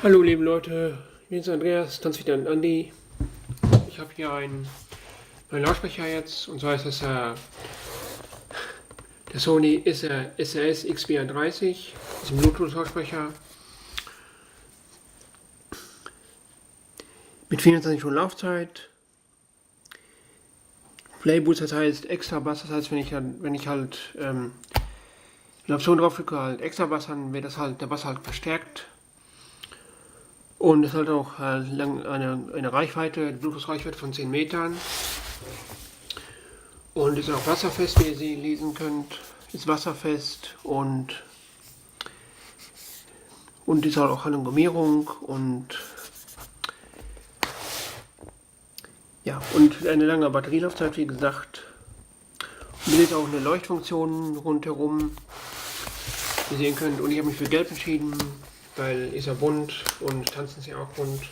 Hallo liebe Leute, ich bin's Andreas, Tanzfittis und Andi. Ich habe hier meinen Lautsprecher jetzt, und zwar ist das der Sony SRS-XB31, das ist ein Bluetooth-Lautsprecher mit 24 Stunden Laufzeit. Playboost, das heißt extra Bass, das heißt, wenn ich halt eine Option drauf drücke, halt extra Bass, dann wird das halt, der Bass halt verstärkt. Und es hat auch eine Reichweite, Bluetooth-Reichweite von 10 Metern. Und ist auch wasserfest, wie ihr sie lesen könnt. Ist wasserfest und ist auch eine Gummierung und ja, und eine lange Batterielaufzeit, wie gesagt. Und hier ist auch eine Leuchtfunktion rundherum, wie ihr sehen könnt. Und ich habe mich für Gelb entschieden, weil ist ja bunt und tanzen ist ja auch bunt.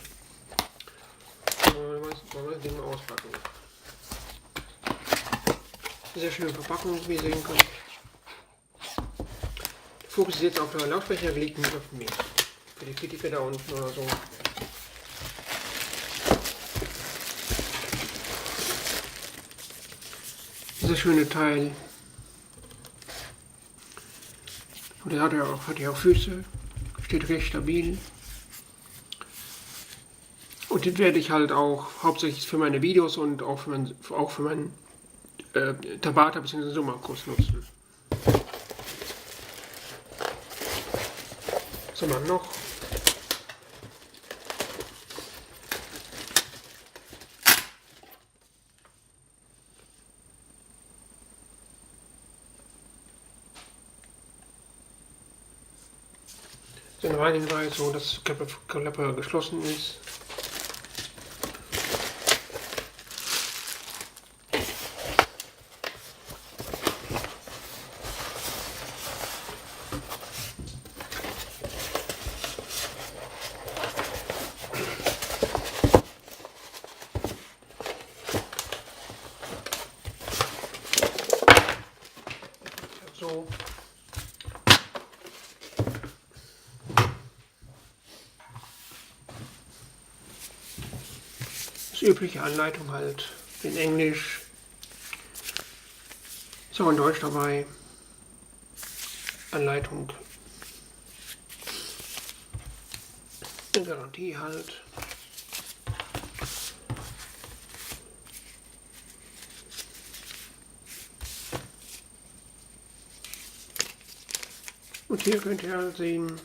Wollen wir das Ding mal auspacken. Sehr schöne Verpackung, wie ihr sehen könnt. Der Fokus ist jetzt auf der Lautsprecher gelegt, nicht auf mich. Für die Kritiker da unten oder so. Dieser schöne Teil. Und der hat ja auch Füße. Steht recht stabil. Und den werde ich halt auch hauptsächlich für meine Videos und auch für meinen Tabata bzw. Sommerkurs nutzen. Was haben wir noch? So ein Reinhinweis, so dass Klappe geschlossen ist. So. Das übliche Anleitung halt in Englisch. Ist auch in Deutsch dabei. Anleitung. Eine Garantie halt. Und hier könnt ihr halt sehen,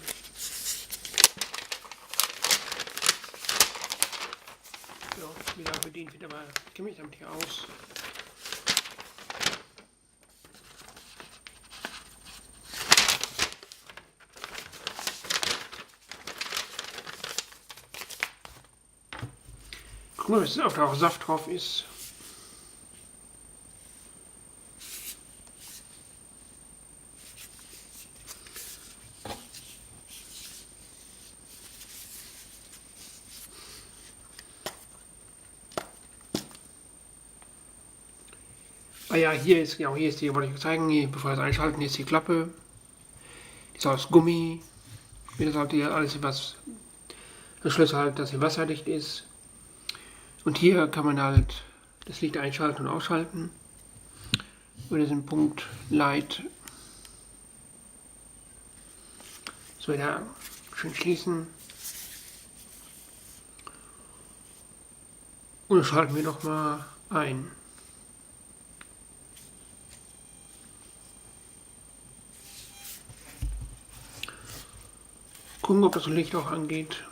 ja, wieder bedient wird, aber ich kenne mich damit hier aus. Guck mal, ob da auch Saft drauf ist. Ah ja, hier ist die, wollte ich euch zeigen, hier, bevor wir es einschalten, hier ist die Klappe. Die ist aus Gummi. Das halt hier alles was, der Schlüssel halt, dass sie wasserdicht ist. Und hier kann man halt das Licht einschalten und ausschalten. Über diesen Punkt Light. So, wieder schön schließen. Und dann schalten wir nochmal ein. Gucken, ob das Licht auch angeht.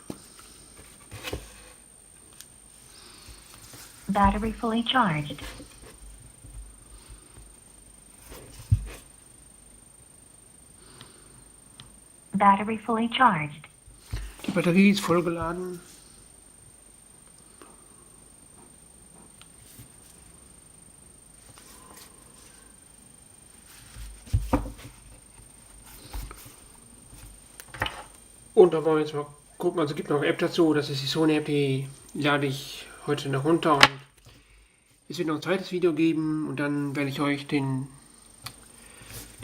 Battery fully charged. Battery fully charged. Die Batterie ist vollgeladen. Und da wollen wir jetzt mal gucken, also es gibt noch eine App dazu, das ist die Sony App, die lade ich heute noch runter und es wird noch ein zweites Video geben und dann werde ich euch den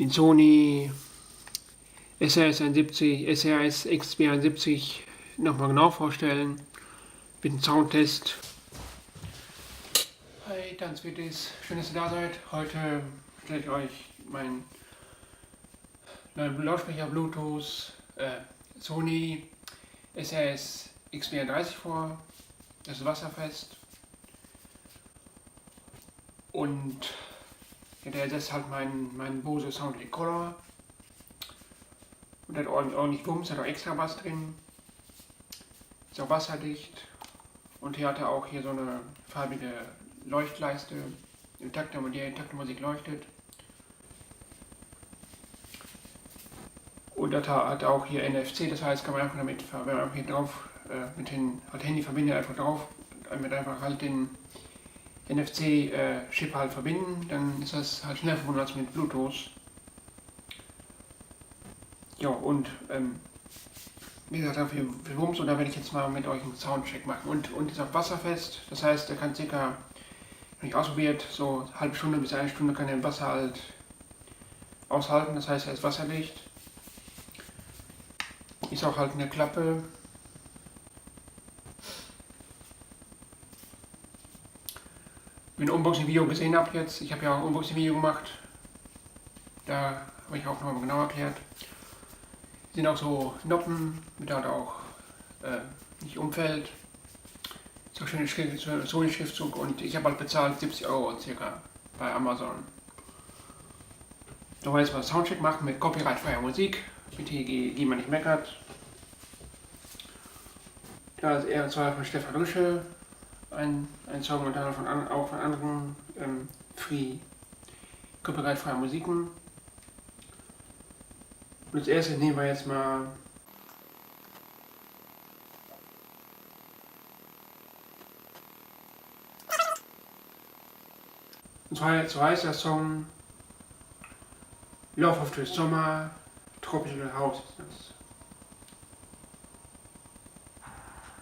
Sony SRS-XB31 nochmal genau vorstellen. Mit dem Soundtest. Hi Tanzfittis, schön, dass ihr da seid. Heute stelle ich euch meinen neuen Lautsprecher Bluetooth Sony SRS-XB31 vor. Das ist wasserfest. Und ja, der ersetzt halt meinen Bose Soundlink Color. Und hat ordentlich Wumms, hat auch extra Bass drin. Ist auch wasserdicht. Und hier hat er auch hier so eine farbige Leuchtleiste, die in Takt der Musik leuchtet. Und das hat auch hier NFC, das heißt, kann man einfach damit, wenn man hier drauf mit dem Handy verbindet, einfach drauf, damit einfach halt den NFC-Chip halt verbinden, dann ist das halt schneller verbunden als mit Bluetooth. Ja, und wie gesagt, für Wumms, und da werde ich jetzt mal mit euch einen Soundcheck machen. Und ist auch wasserfest, das heißt, der kann circa, wenn ich ausprobiert, so eine halbe Stunde bis eine Stunde kann er im Wasser halt aushalten, das heißt, er ist wasserdicht. Ist auch halt eine Klappe. Wenn ihr ein Unboxing-Video gesehen habt jetzt, ich habe ja auch ein Unboxing-Video gemacht, da habe ich auch nochmal genau erklärt. Sind auch so Noppen, mit der halt auch nicht umfällt. Ist auch schöne Sony-Schriftzug, und ich habe halt bezahlt 70 € circa bei Amazon. Da wollen wir jetzt mal Soundcheck machen mit copyright-freier Musik, mit die man nicht meckert. Da ist eher zwar von Stefan Ruesche ein Song, und dann auch von anderen copyright-freier Musiken. Und als erstes nehmen wir jetzt mal und zwar heißt der Song Love of the Summer, Tropical House ist das.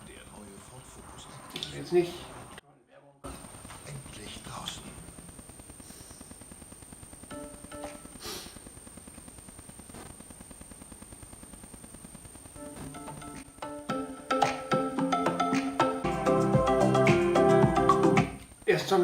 Der neue Ford Focus Jetzt nicht. endlich draußen. Erst Song.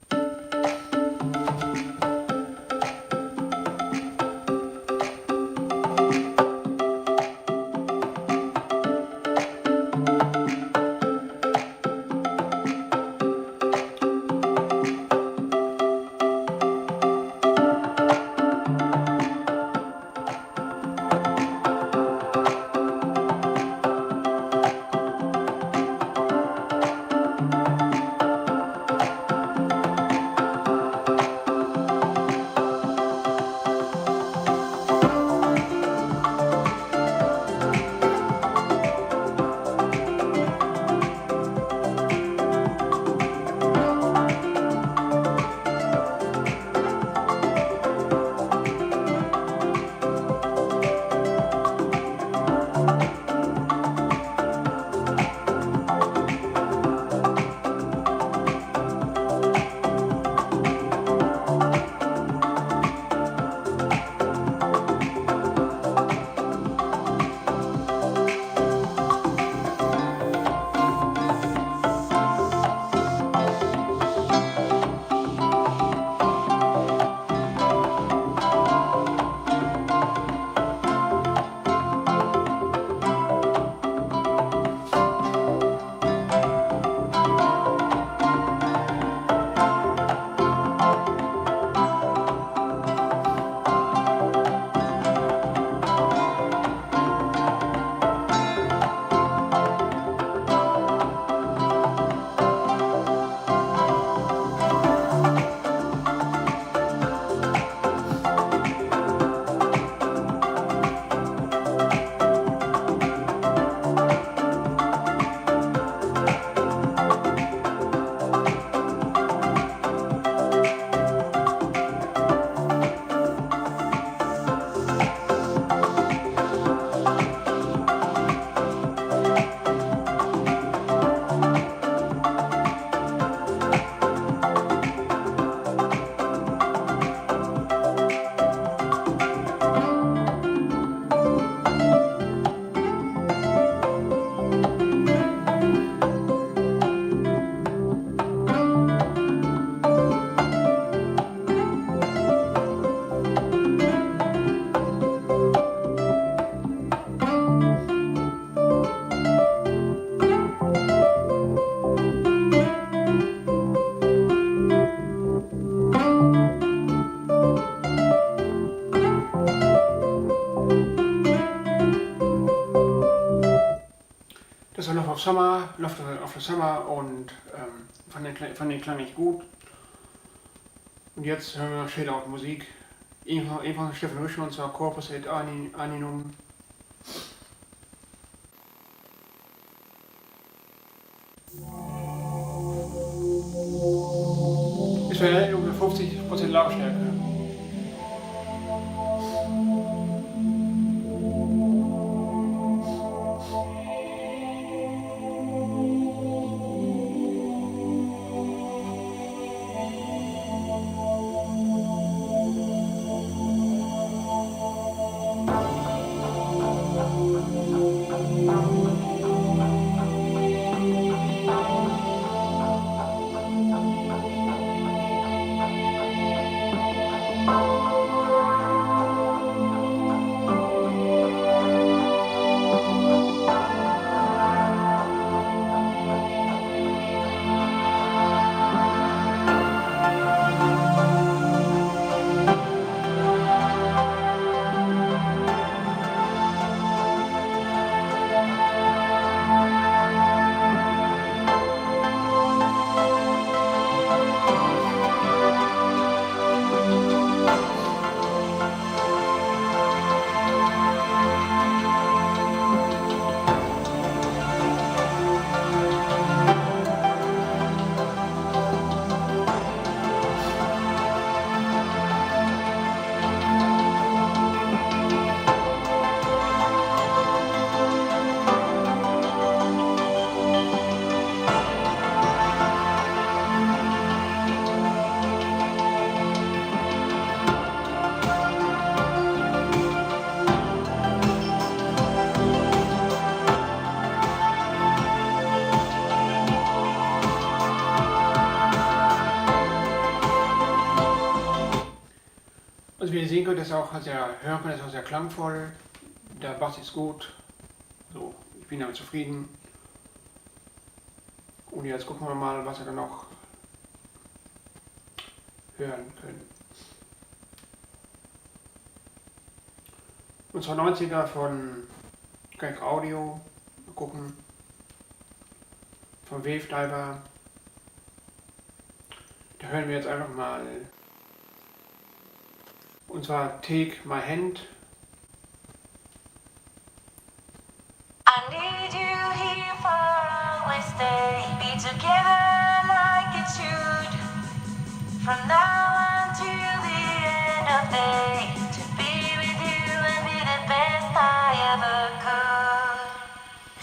er läuft auf Sommer und fand den Klang nicht gut. Und jetzt hören wir schön laut Musik. Eben von Stefan Ruesche und zwar Corpus et animum. Ist für ungefähr 50% Lautstärke. Also wie ihr sehen könnt, ist auch hören könnt, ist auch sehr klangvoll. Der Bass ist gut. So, ich bin damit zufrieden. Und jetzt gucken wir mal, was wir dann noch hören können. Und zwar 90er von Audio. Mal gucken. Von Wavediver. Da hören wir jetzt einfach mal. Und zwar Take My Hand. I need you here for always stay. Be together like it should. From now until the end of day. To be with you and be the best I ever could.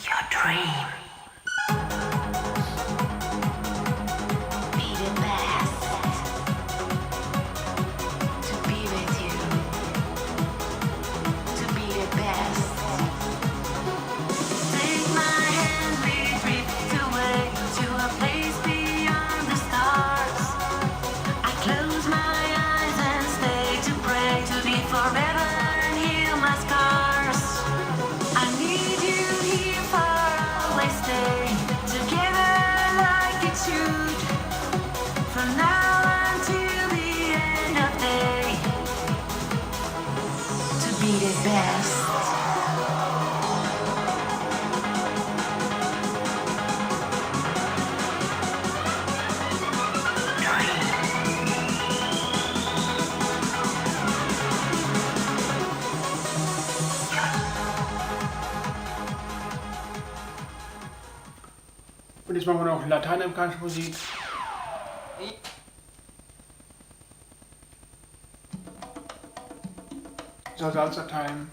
Your dream. Be the best. To be with you. To be the best. Take my hand, we drift away to a place beyond the stars. I close my eyes and stay to pray to be forever and heal my scars. I need you here for always stay together like it should. From now until the end of day. To be the best. Und jetzt machen wir noch lateinamerikanische Musik. So, Salsa Time.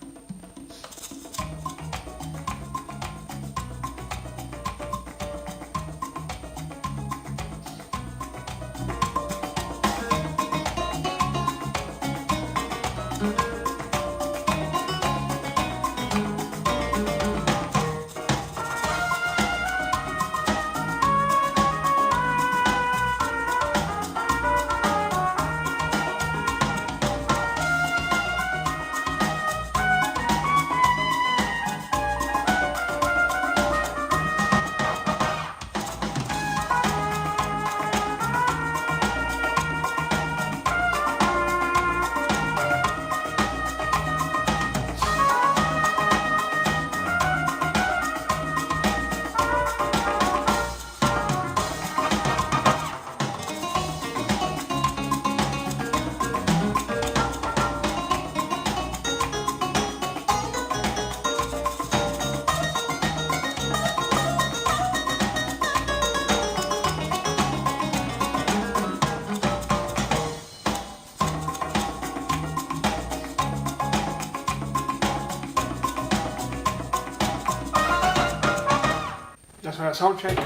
war der Soundcheck.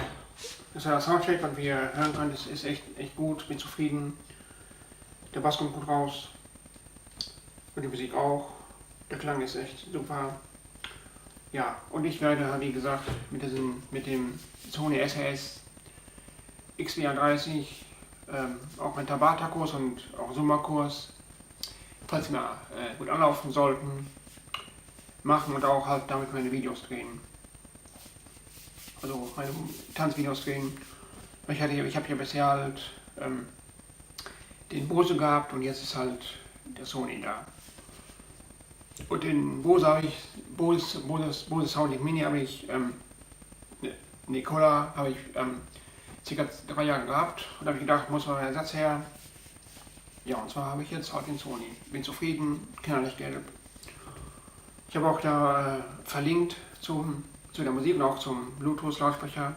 Das war der Soundcheck, und wie ihr hören könnt, ist echt gut, bin zufrieden. Der Bass kommt gut raus. Und die Musik auch. Der Klang ist echt super. Ja, und ich werde, wie gesagt, mit dem Sony SRS-XB31 auch meinen Tabata-Kurs und auch Summa-Kurs, falls sie mal gut anlaufen sollten, machen und auch halt damit meine Videos drehen. Also meine Tanzvideos drehen. Ich habe ja bisher halt den Bose gehabt, und jetzt ist halt der Sony da. Und den Bose habe ich, Bose Soundlink Mini habe ich, Nicola habe ich ca. 3 Jahre gehabt, und da habe ich gedacht, muss mal ein Ersatz her. Ja, und zwar habe ich jetzt halt den Sony. Bin zufrieden, knallig gelb. Ich habe auch da verlinkt zu der Musik und auch zum Bluetooth-Lautsprecher.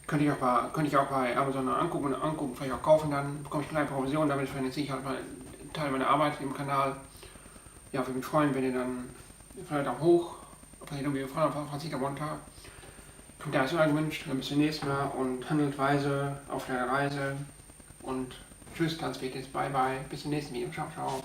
Könnte ich auch bei Amazon angucken, vielleicht auch kaufen, dann bekomme ich eine kleine Provision, damit finanziere ich halt mal einen Teil meiner Arbeit im Kanal. Ja, würde mich freuen, wenn ihr dann vielleicht auch hoch, ob ihr irgendwie gefallen habt, falls ich gewonnen habe. Kommt ja, so gewünscht, dann bis zum nächsten Mal und handelt weise auf der Reise. Und tschüss, Tanzfittis, bye bye, bis zum nächsten Video, ciao, ciao.